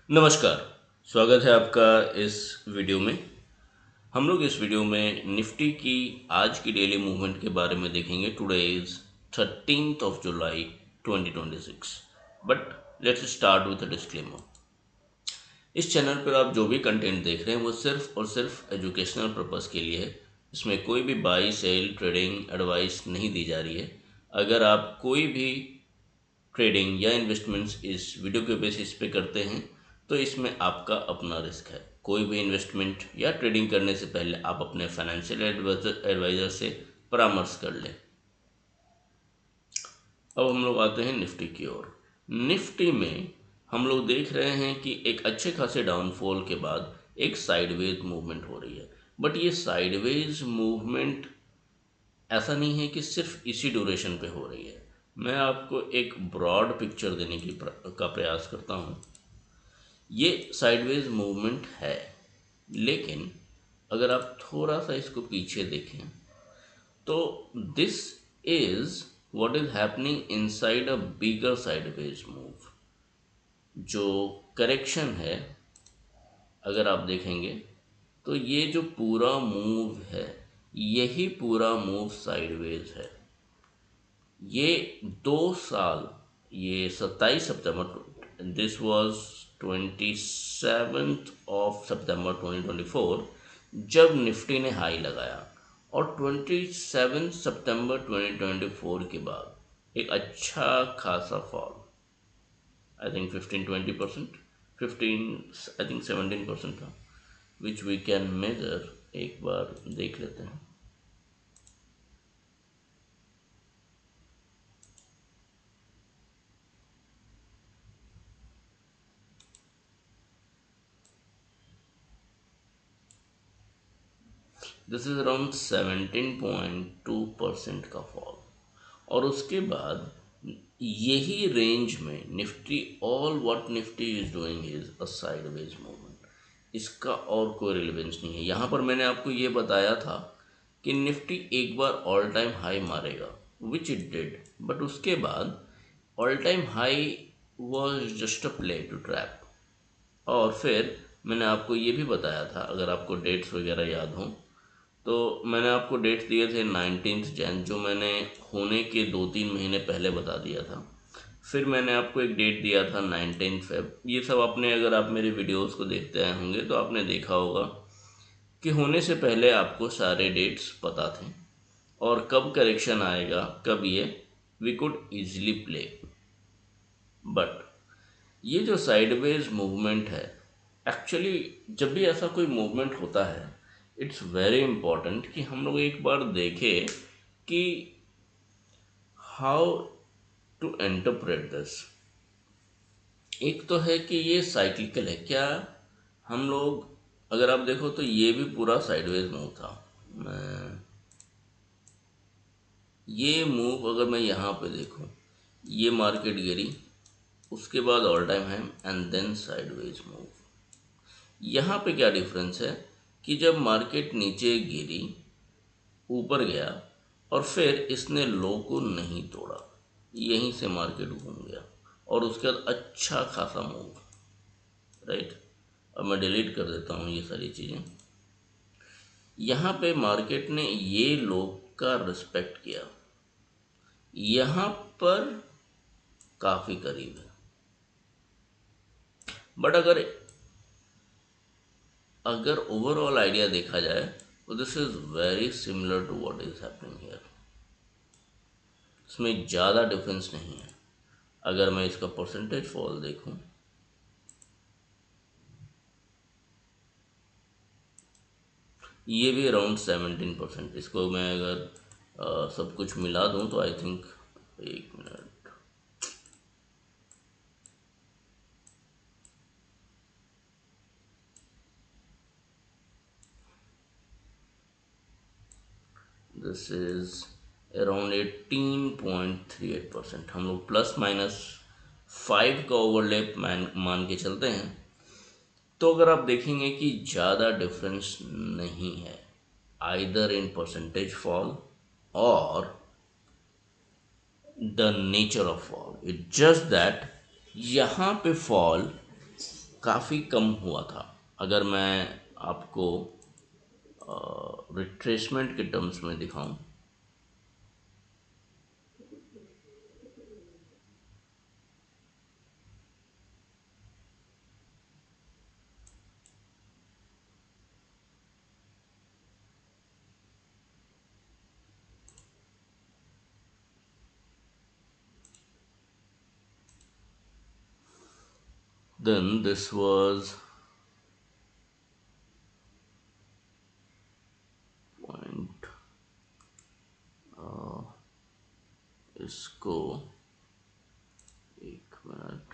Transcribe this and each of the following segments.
नमस्कार। स्वागत है आपका इस वीडियो में। हम लोग इस वीडियो में निफ्टी की आज की डेली मूवमेंट के बारे में देखेंगे। Today is 13th of July 2026। But let's start with a disclaimer. इस चैनल पर आप जो भी कंटेंट देख रहे हैं वो सिर्फ और सिर्फ एजुकेशनल पर्पस के लिए है। इसमें कोई भी बाई सेल ट्रेडिंग एडवाइस नहीं दी जा रही है। अगर आप कोई भी ट्रेडिंग या इन्वेस्टमेंट्स इस वीडियो के बेसिस पे करते हैं तो इसमें आपका अपना रिस्क है। कोई भी इन्वेस्टमेंट या ट्रेडिंग करने से पहले आप अपने फाइनेंशियल एडवाइज़र से परामर्श कर लें। अब हम लोग आते हैं निफ्टी की ओर। निफ्टी में हम लोग देख रहे हैं कि एक अच्छे खासे डाउनफॉल के बाद एक साइडवेज मूवमेंट हो रही है। बट ये साइडवेज मूवमेंट ऐसा नहीं है कि सिर्फ इसी ड्यूरेशन पे हो रही है। मैं आपको एक ब्रॉड पिक्चर देने का प्रयास करता हूँ। ये साइडवेज मूवमेंट है, लेकिन अगर आप थोड़ा सा इसको पीछे देखें तो this is what is happening inside a bigger sideways move. जो करेक्शन है, अगर आप देखेंगे तो ये जो पूरा मूव है, यही पूरा मूव साइडवेज है। ये 2 साल, ये 27 सितंबर, दिस वाज 27 ऑफ सितंबर 2024 जब निफ्टी ने हाई लगाया। और 27 सितंबर 2024 के बाद एक अच्छा खासा fall, I think 15-20%, 15, I think 17% था, विच वी कैन मेजर। एक बार देख लेते हैं। दिस इज अराउंड 17.2% का फॉल। और उसके बाद यही रेंज में Nifty, all what Nifty is doing is a sideways movement. इसका और कोई रिलेवेंस नहीं है। यहाँ पर मैंने आपको ये बताया था कि निफ्टी एक बार ऑल टाइम हाई मारेगा, विच इट डिड। बट उसके बाद all time high was just a play to trap. और फिर मैंने आपको ये भी बताया था, अगर आपको डेट्स वगैरह याद हों, तो मैंने आपको डेट्स दिए थे 19 जैन, जो मैंने होने के 2-3 महीने पहले बता दिया था। फिर मैंने आपको एक डेट दिया था 19 फेब। ये सब आपने, अगर आप मेरे वीडियोस को देखते आए होंगे तो आपने देखा होगा कि होने से पहले आपको सारे डेट्स पता थे और कब करेक्शन आएगा, कब ये we could easily play. But ये जो साइडवेज मूवमेंट है, एक्चुअली जब भी ऐसा कोई मूवमेंट होता है, इट्स वेरी इम्पॉर्टेंट कि हम लोग एक बार देखें कि हाउ टू इंटरप्रेट दिस। एक तो है कि ये साइक्लिकल है क्या। हम लोग, अगर आप देखो तो ये भी पूरा साइडवेज मूव था। मैं ये मूव, अगर मैं यहाँ पे देखूँ, ये मार्केट गिरी, उसके बाद ऑल टाइम है एंड देन साइडवेज मूव। यहाँ पे क्या डिफरेंस है कि जब मार्केट नीचे गिरी, ऊपर गया और फिर इसने लो को नहीं तोड़ा, यहीं से मार्केट घूम गया और उसके बाद अच्छा खासा मूव। राइट। अब मैं डिलीट कर देता हूँ ये सारी चीज़ें। यहाँ पे मार्केट ने ये लो का रिस्पेक्ट किया, यहाँ पर काफ़ी करीब है। बट अगर अगर ओवरऑल आइडिया देखा जाए तो this is very similar to what is happening here. इसमें ज़्यादा डिफरेंस नहीं है। अगर मैं इसका परसेंटेज फॉल देखूं, ये भी अराउंड 17%। इसको मैं अगर सब कुछ मिला दूं तो आई थिंक, एक मिनट, दिस इज अराउंड 18.38%। हम लोग +-5 का ओवरलैप मान के चलते हैं तो अगर आप देखेंगे कि ज़्यादा डिफरेंस नहीं है, आइदर इन परसेंटेज फॉल और the nature of fall. It just that यहाँ पे फॉल काफ़ी कम हुआ था। अगर मैं आपको रिट्रेसमेंट के टर्म्स में दिखाऊं, then this was point, इसको एक मिनट,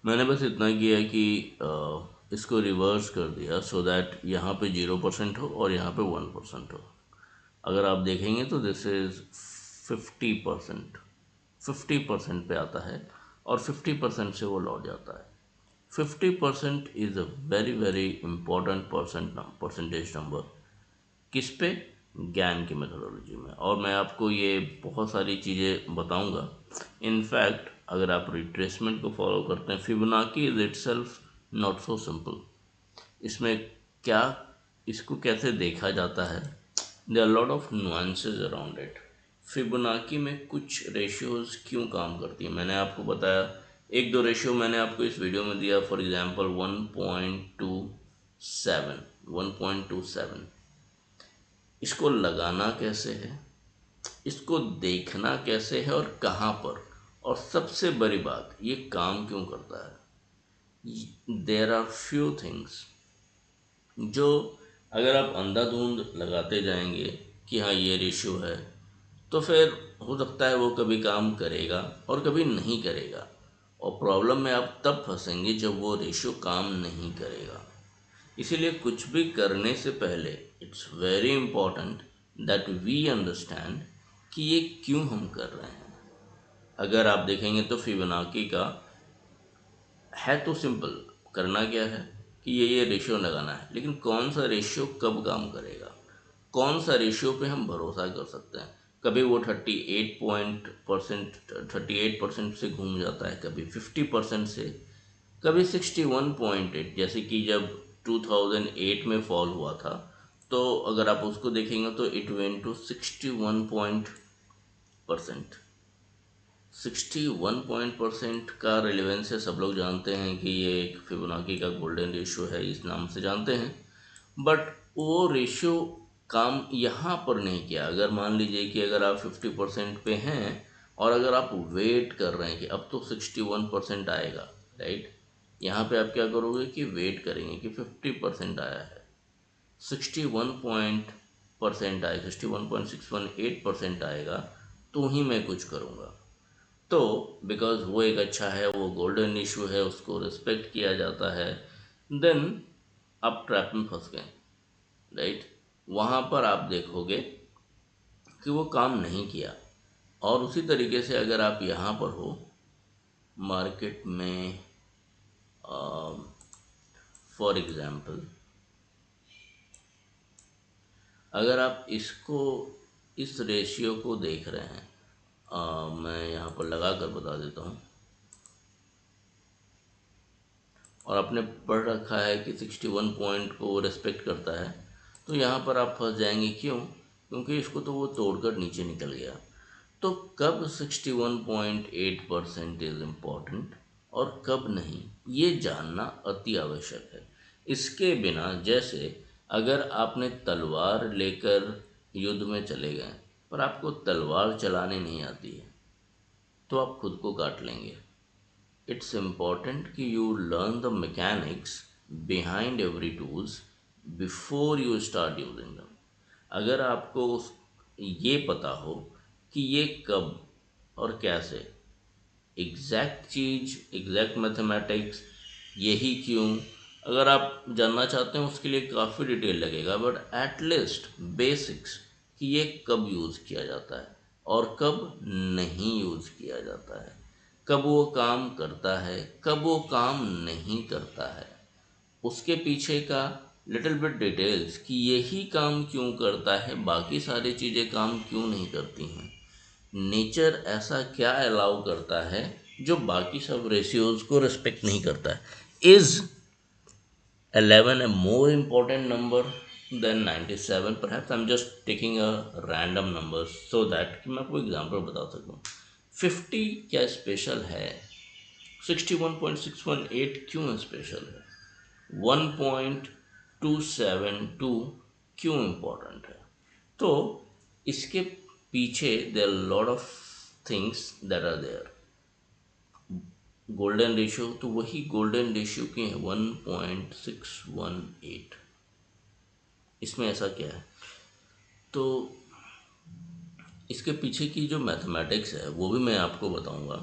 मैंने बस इतना किया कि इसको रिवर्स कर दिया सो दैट यहाँ पे 0% हो और यहाँ पे 1% हो। अगर आप देखेंगे तो दिस इज 50%, 50% पे आता है और 50% से वो लौट जाता है। 50% is a very very important percentage number. किस पे? ज्ञान की मेथोडोलॉजी में। और मैं आपको ये बहुत सारी चीज़ें बताऊंगा। इनफैक्ट अगर आप रिट्रेसमेंट को फॉलो करते हैं, Fibonacci is itself not so simple. इसमें क्या, इसको कैसे देखा जाता है, there are lot of nuances around it. Fibonacci में कुछ रेशियोज क्यों काम करती है मैंने आपको बताया। एक दो रेशियो मैंने आपको इस वीडियो में दिया, फॉर एग्जांपल 1.27, 1.27। इसको लगाना कैसे है, इसको देखना कैसे है और कहाँ पर, और सबसे बड़ी बात, ये काम क्यों करता है। देयर आर फ्यू थिंग्स जो अगर आप अंधाधुंध लगाते जाएंगे कि हाँ ये रेशियो है, तो फिर हो सकता है वो कभी काम करेगा और कभी नहीं करेगा। और प्रॉब्लम में आप तब फंसेंगे जब वो रेशियो काम नहीं करेगा। इसीलिए कुछ भी करने से पहले it's very important that we understand कि ये क्यों हम कर रहे हैं। अगर आप देखेंगे तो फिबोनाची का है तो सिंपल, करना क्या है कि ये रेशियो लगाना है, लेकिन कौन सा रेशियो कब काम करेगा, कौन सा रेशियो पे हम भरोसा कर सकते हैं। कभी वो 38% से घूम जाता है, कभी 50% से, कभी 61.8, जैसे कि जब 2008 में फॉल हुआ था, तो अगर आप उसको देखेंगे तो इट वेंट टू 61%। 61% का रिलेवेंस है, सब लोग जानते हैं कि ये एक फिबोनाची का गोल्डन रेशियो है, इस नाम से जानते हैं। बट वो रेशियो काम यहाँ पर नहीं किया। अगर मान लीजिए कि अगर आप 50% पे हैं और अगर आप वेट कर रहे हैं कि अब तो 61% आएगा, राइट, यहाँ पे आप क्या करोगे कि वेट करेंगे कि 50% आया है, 61% आए, 61.618% आएगा तो ही मैं कुछ करूँगा। तो बिकॉज वो एक अच्छा है, वो गोल्डन इशू है, उसको रिस्पेक्ट किया जाता है, देन आप ट्रैप में फंस गए, राइट। वहाँ पर आप देखोगे कि वो काम नहीं किया। और उसी तरीके से अगर आप यहाँ पर हो मार्केट में, फॉर एग्जांपल अगर आप इसको, इस रेशियो को देख रहे हैं, मैं यहाँ पर लगा कर बता देता हूँ, और आपने पढ़ रखा है कि 61 पॉइंट को वो रेस्पेक्ट करता है, तो यहाँ पर आप फंस जाएंगे। क्यों? क्योंकि इसको तो वो तोड़कर नीचे निकल गया। तो कब 61.8% इज़ इम्पॉर्टेंट और कब नहीं, ये जानना अति आवश्यक है। इसके बिना, जैसे अगर आपने तलवार लेकर युद्ध में चले गए पर आपको तलवार चलाने नहीं आती है, तो आप खुद को काट लेंगे। इट्स इम्पॉर्टेंट कि you learn the mechanics behind every tools before you start using दम। अगर आपको ये पता हो कि ये कब और कैसे, एग्जैक्ट चीज़, एग्जैक्ट मैथमेटिक्स, यही क्यों, अगर आप जानना चाहते हैं उसके लिए काफ़ी डिटेल लगेगा, बट एट लीस्ट बेसिक्स कि ये कब यूज़ किया जाता है और कब नहीं यूज़ किया जाता है, कब वो काम करता है, कब वो काम नहीं करता है, उसके पीछे का लिटिल बिट डिटेल्स कि यही काम क्यों करता है, बाकी सारी चीज़ें काम क्यों नहीं करती हैं, नेचर ऐसा क्या अलाउ करता है जो बाकी सब रेशियोज को रिस्पेक्ट नहीं करता है। Is 11 a more important number than 97? Perhaps I'm just taking a random number so that कि मैं आपको एग्जाम्पल बता सकूँ। 50 क्या स्पेशल है? 61.618 क्यों स्पेशल है? 1.272 क्यों इम्पोर्टेंट है? तो इसके पीछे there lot of things that are there. Golden ratio, तो वही गोल्डन रेशियो की है 1.618। इसमें ऐसा क्या है? तो इसके पीछे की जो मैथमेटिक्स है वो भी मैं आपको बताऊंगा,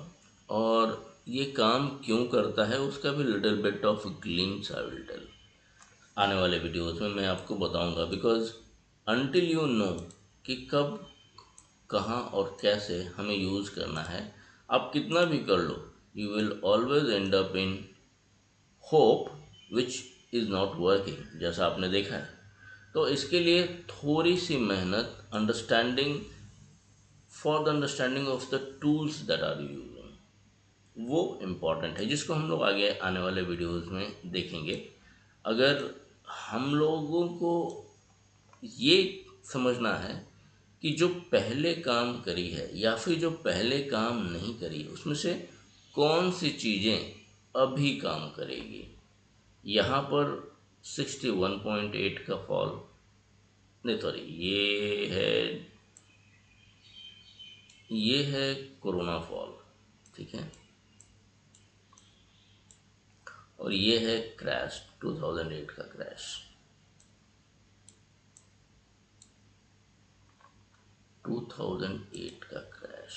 और ये काम क्यों करता है उसका भी little bit of glimpse I will tell. आने वाले वीडियोस में मैं आपको बताऊंगा, बिकॉज अनटिल यू नो कि कब, कहाँ और कैसे हमें यूज़ करना है, आप कितना भी कर लो, you will always end up in hope which is not working, जैसा आपने देखा है। तो इसके लिए थोड़ी सी मेहनत, understanding, for the understanding of the tools that are using, वो इम्पॉर्टेंट है, जिसको हम लोग आगे आने वाले वीडियोस में देखेंगे। अगर हम लोगों को ये समझना है कि जो पहले काम करी है या फिर जो पहले काम नहीं करी, उसमें से कौन सी चीज़ें अभी काम करेगी। यहाँ पर 61.8 का फॉल, नहीं सॉरी, ये है कोरोना फॉल, ठीक है, और ये है क्रैश, 2008 का क्रैश, 2008 का क्रैश,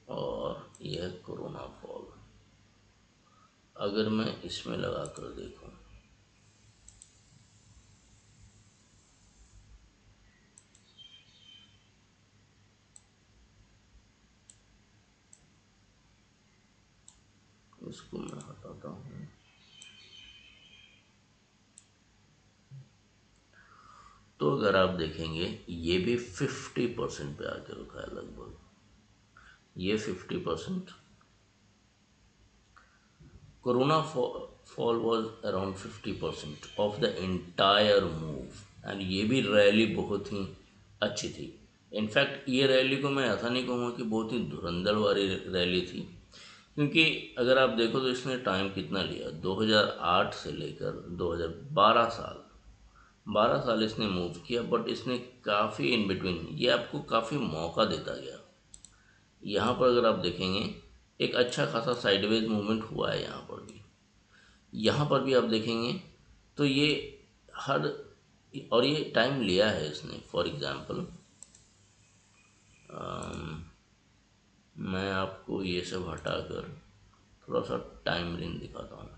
और यह है कोरोना फॉल। अगर मैं इसमें लगा कर देखूं, इसको मैं हटाता हूँ, तो अगर आप देखेंगे ये भी 50% पे आके रुका है लगभग, ये 50%। Corona fall was around 50% of the entire move, and ये भी रैली बहुत ही अच्छी थी। इनफैक्ट ये रैली को मैं ऐसा नहीं कहूँगा कि बहुत ही धुरंधर वाली रैली थी, क्योंकि अगर आप देखो तो इसने टाइम कितना लिया, 2008 से लेकर 2012 साल, 12 साल इसने मूव किया, बट इसने काफ़ी इन बिटवीन, ये आपको काफ़ी मौका देता गया। यहाँ पर अगर आप देखेंगे एक अच्छा खासा साइडवेज मूवमेंट हुआ है यहाँ पर भी, यहाँ पर भी आप देखेंगे तो ये हर, और ये टाइम लिया है इसने। फॉर एग्ज़ाम्पल मैं आपको ये सब हटाकर थोड़ा सा टाइम रेंज दिखाता हूँ।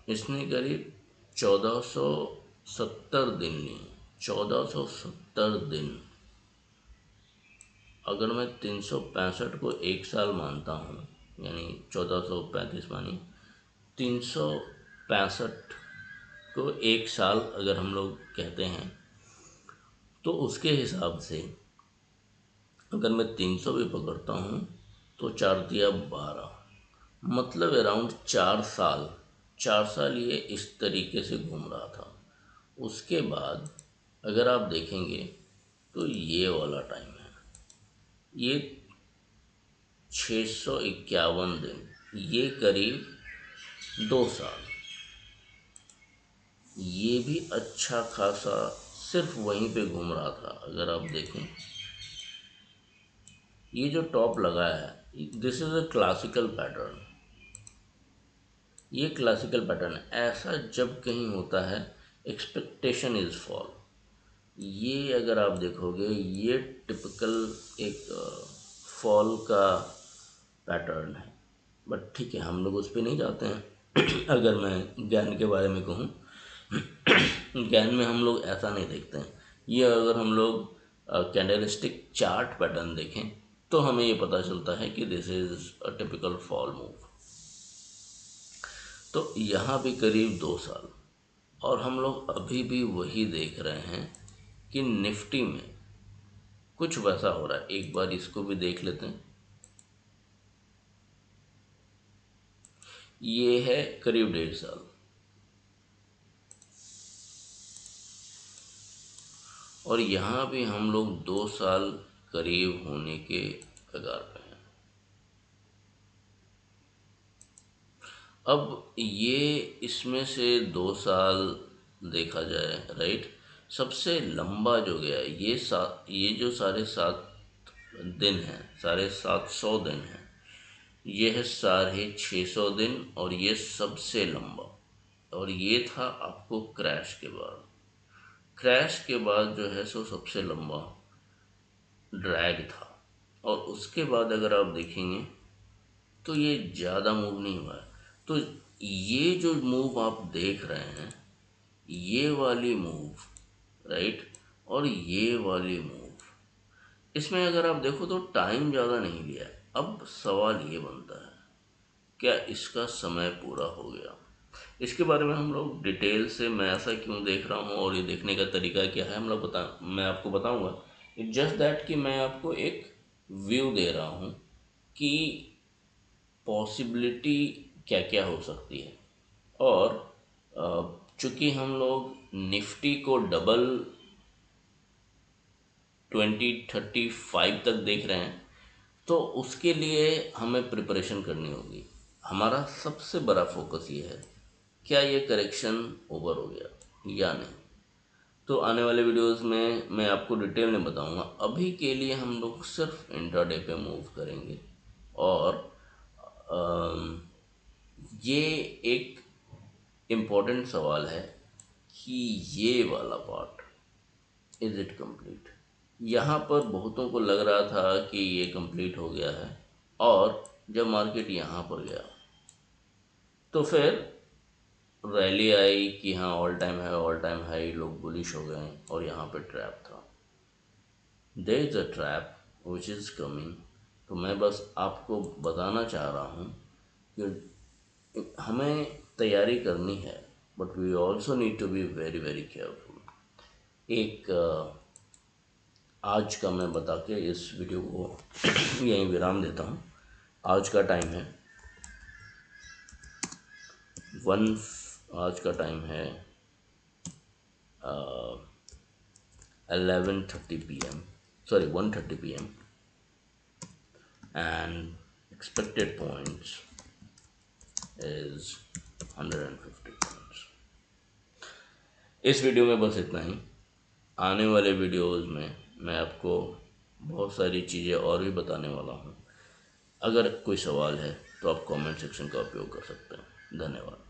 इसने करीब 1470 दिन ली, 1470 दिन। अगर मैं 365 को एक साल मानता हूँ, यानी 1435 मानी, 365 को एक साल अगर हम लोग कहते हैं, तो उसके हिसाब से अगर मैं 300 भी पकड़ता हूँ तो 4 तिया 12, मतलब अराउंड 4 साल, 4 साल ये इस तरीके से घूम रहा था। उसके बाद अगर आप देखेंगे तो ये वाला टाइम है, ये 651 दिन, ये करीब 2 साल, ये भी अच्छा खासा सिर्फ वहीं पे घूम रहा था। अगर आप देखें ये जो टॉप लगा है, this is a classical pattern, ये क्लासिकल पैटर्न है। ऐसा जब कहीं होता है, एक्सपेक्टेशन इज फॉल, ये अगर आप देखोगे ये टिपिकल एक फॉल का पैटर्न है। बट ठीक है, हम लोग उस पर नहीं जाते हैं। अगर मैं ज्ञान के बारे में कहूँ, ज्ञान में हम लोग ऐसा नहीं देखते हैं। ये अगर हम लोग कैंडलस्टिक चार्ट पैटर्न देखें तो हमें ये पता चलता है कि this is a typical fall move. तो यहाँ भी करीब 2 साल, और हम लोग अभी भी वही देख रहे हैं कि निफ्टी में कुछ वैसा हो रहा है। एक बार इसको भी देख लेते हैं। ये है करीब 1.5 साल, और यहाँ भी हम लोग 2 साल करीब होने के कगार पे हैं। अब ये इसमें से 2 साल देखा जाए, राइट, सबसे लंबा जो गया है ये जो साढ़े 7 दिन हैं, 750 दिन हैं, ये है 650 दिन, और ये सबसे लंबा। और ये था आपको क्रैश के बाद। क्रैश के बाद जो है सो सबसे लंबा ड्रैग था। और उसके बाद अगर आप देखेंगे तो ये ज़्यादा मूव नहीं हुआ है। तो ये जो मूव आप देख रहे हैं, ये वाली मूव, राइट, और ये वाली मूव, इसमें अगर आप देखो तो टाइम ज़्यादा नहीं लिया है। अब सवाल ये बनता है, क्या इसका समय पूरा हो गया? इसके बारे में हम लोग डिटेल से, मैं ऐसा क्यों देख रहा हूँ और ये देखने का तरीका क्या है, मैं आपको बताऊंगा। इट जस्ट दैट कि मैं आपको एक व्यू दे रहा हूँ कि पॉसिबिलिटी क्या क्या हो सकती है। और चूंकि हम लोग निफ्टी को डबल 2035 तक देख रहे हैं, तो उसके लिए हमें प्रिपरेशन करनी होगी। हमारा सबसे बड़ा फोकस ये है, क्या ये करेक्शन ओवर हो गया या नहीं। तो आने वाले वीडियोस में मैं आपको डिटेल में बताऊंगा। अभी के लिए हम लोग सिर्फ इंट्राडे पे मूव करेंगे। और अम, ये एक इम्पोर्टेंट सवाल है कि ये वाला पार्ट, इज इट कंप्लीट? यहाँ पर बहुतों को लग रहा था कि ये कंप्लीट हो गया है, और जब मार्केट यहाँ पर गया तो फिर रैली आई कि हाँ ऑल टाइम हाई, लोग बुलिश हो गए, और यहाँ पे ट्रैप था। There is a trap which is coming. तो मैं बस आपको बताना चाह रहा हूँ कि हमें तैयारी करनी है, but we also need to be very very careful. एक आज का मैं बता के इस वीडियो को यहीं विराम देता हूँ। आज का टाइम है वन आज का टाइम है 11:30 p.m. sorry 1:30 p.m. and expected points is 150 points। इस वीडियो में बस इतना ही। आने वाले वीडियोस में मैं आपको बहुत सारी चीज़ें और भी बताने वाला हूँ। अगर कोई सवाल है तो आप कमेंट सेक्शन का उपयोग कर सकते हैं। धन्यवाद।